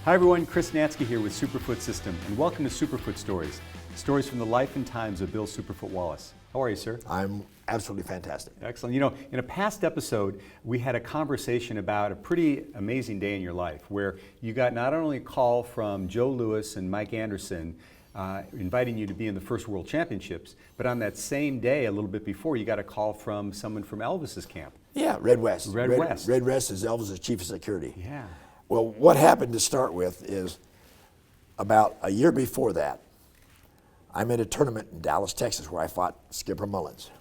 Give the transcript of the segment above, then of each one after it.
Hi everyone, Chris Nansky here with Superfoot System, and welcome to Superfoot Stories. Stories from the life and times of Bill Superfoot Wallace. How are you, sir? I'm absolutely fantastic. Excellent. You know, in a past episode, we had a conversation about a pretty amazing day in your life where you got not only a call from Joe Louis and Mike Anderson inviting you to be in the first World Championships, but on that same day, a little bit before, you got a call from someone from Elvis's camp. Yeah, Red West. Red West. Red West is Elvis's chief of security. Yeah. Well, what happened to start with is about a year before that, I'm in a tournament in Dallas, Texas, where I fought Skipper Mullins.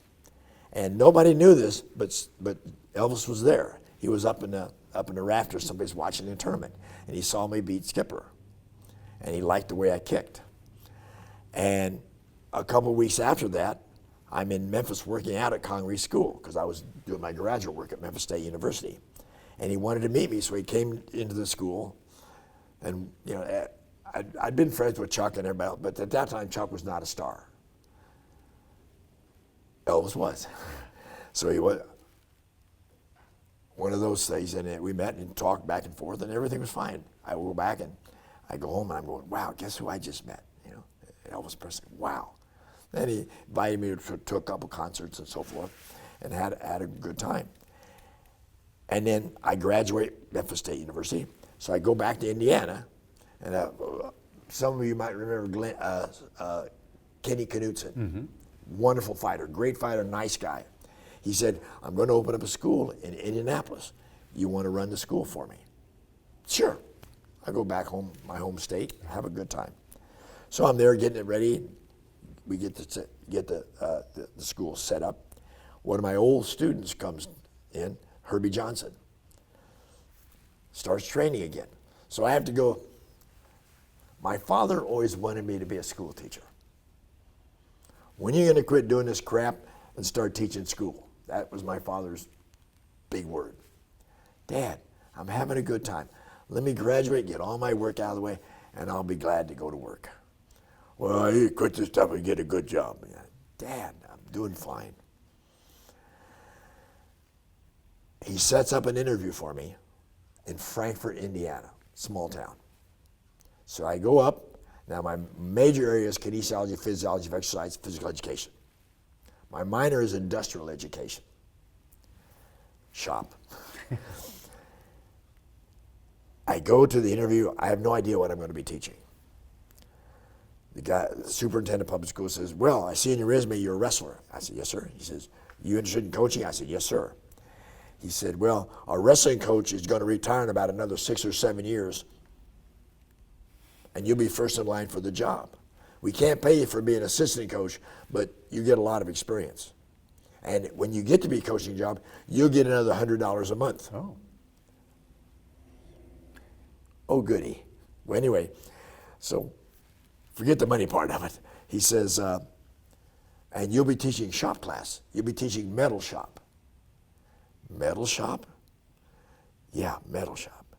And nobody knew this, but Elvis was there. He was up in the rafters, somebody's watching the tournament, and he saw me beat Skipper. And he liked the way I kicked. And a couple of weeks after that, I'm in Memphis working out at Congress School, because I was doing my graduate work at Memphis State University. And he wanted to meet me, so he came into the school. And you know, I'd been friends with Chuck and everybody else, but at that time, Chuck was not a star. Elvis was. So he was one of those things, and we met and talked back and forth, and everything was fine. I go back and I go home, and I'm going, wow, guess who I just met? You know, Elvis Presley. Wow. Then he invited me to a couple concerts and so forth, and had a good time. And then I graduate Memphis State University, so I go back to Indiana, and some of you might remember Kenny Knutson, wonderful fighter, great fighter, nice guy. He said, I'm going to open up a school in Indianapolis. You want to run the school for me? Sure. I go back home, my home state, have a good time. So I'm there getting it ready. We get the school set up. One of my old students comes in, Herbie Johnson, starts training again. So I have to go. My father always wanted me to be a school teacher. When are you going to quit doing this crap and start teaching school? That was my father's big word. Dad, I'm having a good time. Let me graduate, get all my work out of the way, and I'll be glad to go to work. Well, you quit this stuff and get a good job. Dad, I'm doing fine. He sets up an interview for me in Frankfort, Indiana, small town. So I go up. Now my major area is kinesiology, physiology of exercise, physical education. My minor is industrial education. Shop. I go to the interview. I have no idea what I'm going to be teaching. The superintendent of public school says, well, I see in your resume you're a wrestler. I said, yes, sir. He says, you interested in coaching? I said, yes, sir. He said, well, our wrestling coach is going to retire in about another 6 or 7 years, and you'll be first in line for the job. We can't pay you for being an assistant coach, but you get a lot of experience. And when you get to be a coaching job, you'll get another $100 a month. Oh, goody. Well, anyway, so forget the money part of it. He says, and you'll be teaching shop class. You'll be teaching metal shop. Metal shop? Yeah, metal shop.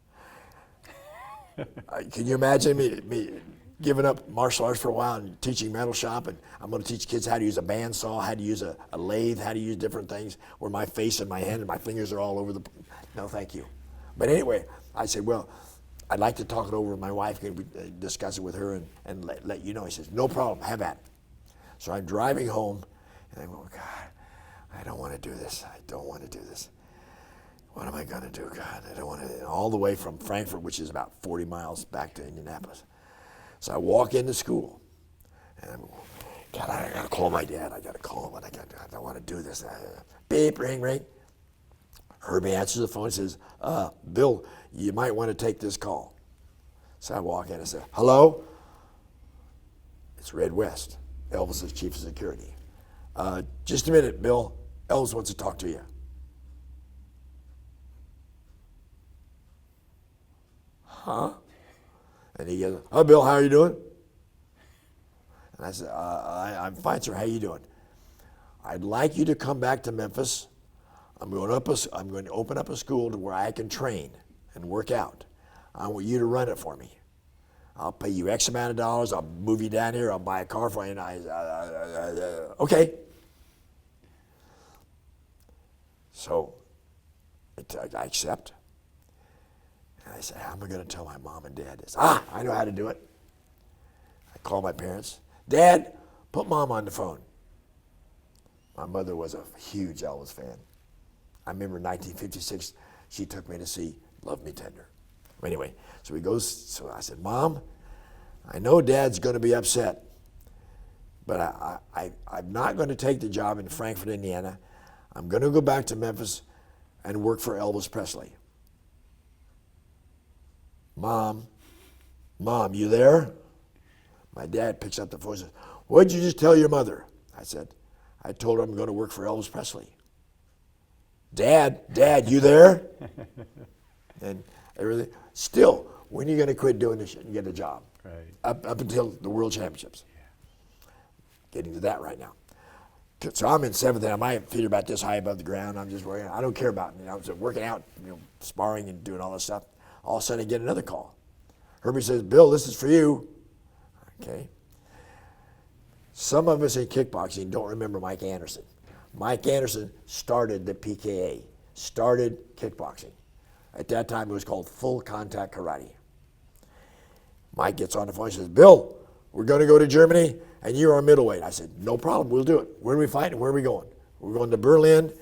Can you imagine me giving up martial arts for a while and teaching metal shop, and I'm going to teach kids how to use a bandsaw, how to use a lathe, how to use different things, where my face and my hand and my fingers are all over the... No, thank you. But anyway, I said, well, I'd like to talk it over with my wife, can we discuss it with her and let you know. He says, no problem, have at it. So I'm driving home, and I go, God, I don't want to do this. I don't want to do this. What am I going to do, God? I don't want to, all the way from Frankfort, which is about 40 miles back to Indianapolis. So I walk into school, and I'm going, God, I got to call my dad. I got to call him. I don't want to do this. Beep, ring, ring. Herbie answers the phone and says, Bill, you might want to take this call. So I walk in and say, hello? It's Red West, Elvis's chief of security. Just a minute, Bill. Elvis wants to talk to you. Huh? And he goes, oh, Bill, how are you doing? And I said, I'm fine, sir. How are you doing? I'd like you to come back to Memphis. I'm going to open up a school to where I can train and work out. I want you to run it for me. I'll pay you X amount of dollars. I'll move you down here. I'll buy a car for you. And okay. So I accept. And I said, how am I going to tell my mom and dad this? I know how to do it. I called my parents. Dad, put Mom on the phone. My mother was a huge Elvis fan. I remember in 1956, she took me to see Love Me Tender. Anyway, so I said, Mom, I know Dad's going to be upset, but I'm not going to take the job in Frankfort, Indiana. I'm going to go back to Memphis and work for Elvis Presley. Mom, you there? My dad picks up the phone and says, what'd you just tell your mother? I said, I told her I'm going to work for Elvis Presley. Dad, you there? And everything. Still, when are you going to quit doing this shit and get a job? Right. Up until the World Championships. Yeah. Getting to that right now. So I'm in seventh, and my feet are about this high above the ground. I'm just working. I don't care about it. I was working out, sparring and doing all this stuff. All of a sudden, I get another call. Herbie says, Bill, this is for you. Okay. Some of us in kickboxing don't remember Mike Anderson. Mike Anderson started the PKA, started kickboxing. At that time, it was called full contact karate. Mike gets on the phone and says, Bill, we're going to go to Germany, and you're our middleweight. I said, no problem, we'll do it. Where are we fighting? Where are we going? We're going to Berlin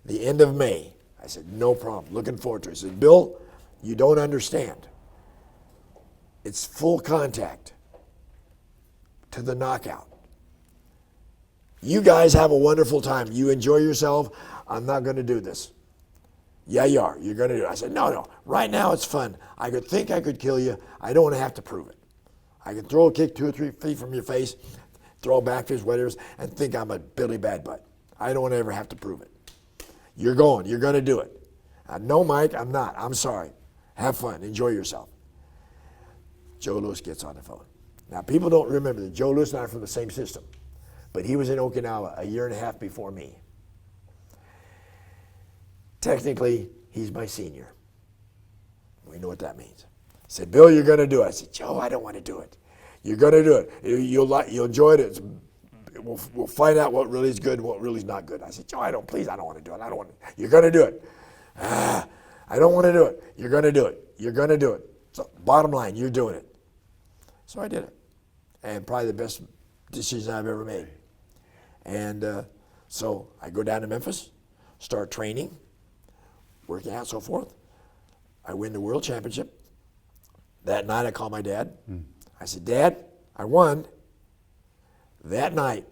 the end of May. I said, no problem, looking forward to it. He said, Bill, you don't understand. It's full contact to the knockout. You guys have a wonderful time. You enjoy yourself. I'm not going to do this. Yeah, you are. You're going to do it. I said, no. Right now it's fun. I could think I could kill you. I don't want to have to prove it. I can throw a kick 2 or 3 feet from your face, throw a back fist, whatever, and think I'm a Billy Bad Butt. I don't want to ever have to prove it. You're going. You're going to do it. No, Mike, I'm not. I'm sorry. Have fun. Enjoy yourself. Joe Louis gets on the phone. Now, people don't remember that Joe Louis and I are from the same system, but he was in Okinawa a year and a half before me. Technically, he's my senior. We know what that means. He said, Bill, you're going to do it. I said, Joe, I don't want to do it. You're going to do it. You'll enjoy it. We'll find out what really is good and what really is not good. I said, Joe, I don't want to do it. I don't want to. You're going to do it. I don't want to do it. You're going to do it. You're going to do it. So bottom line, you're doing it. So I did it. And probably the best decision I've ever made. And so I go down to Memphis, start training, working out, so forth. I win the world championship. That night I called my dad. I said, Dad, I won. That night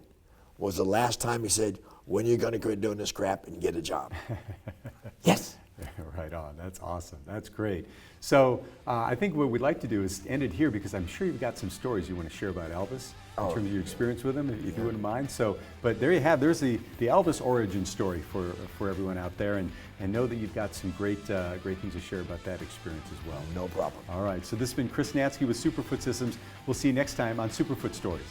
was the last time he said, when are you going to quit doing this crap and get a job? Yes. Right on. That's awesome. That's great. So I think what we'd like to do is end it here because I'm sure you've got some stories you want to share about Elvis in terms of your experience with him, if you wouldn't mind. So, but there you have. There's the Elvis origin story for everyone out there, and know that you've got some great things to share about that experience as well. No problem. All right. So this has been Chris Natsky with Superfoot Systems. We'll see you next time on Superfoot Stories.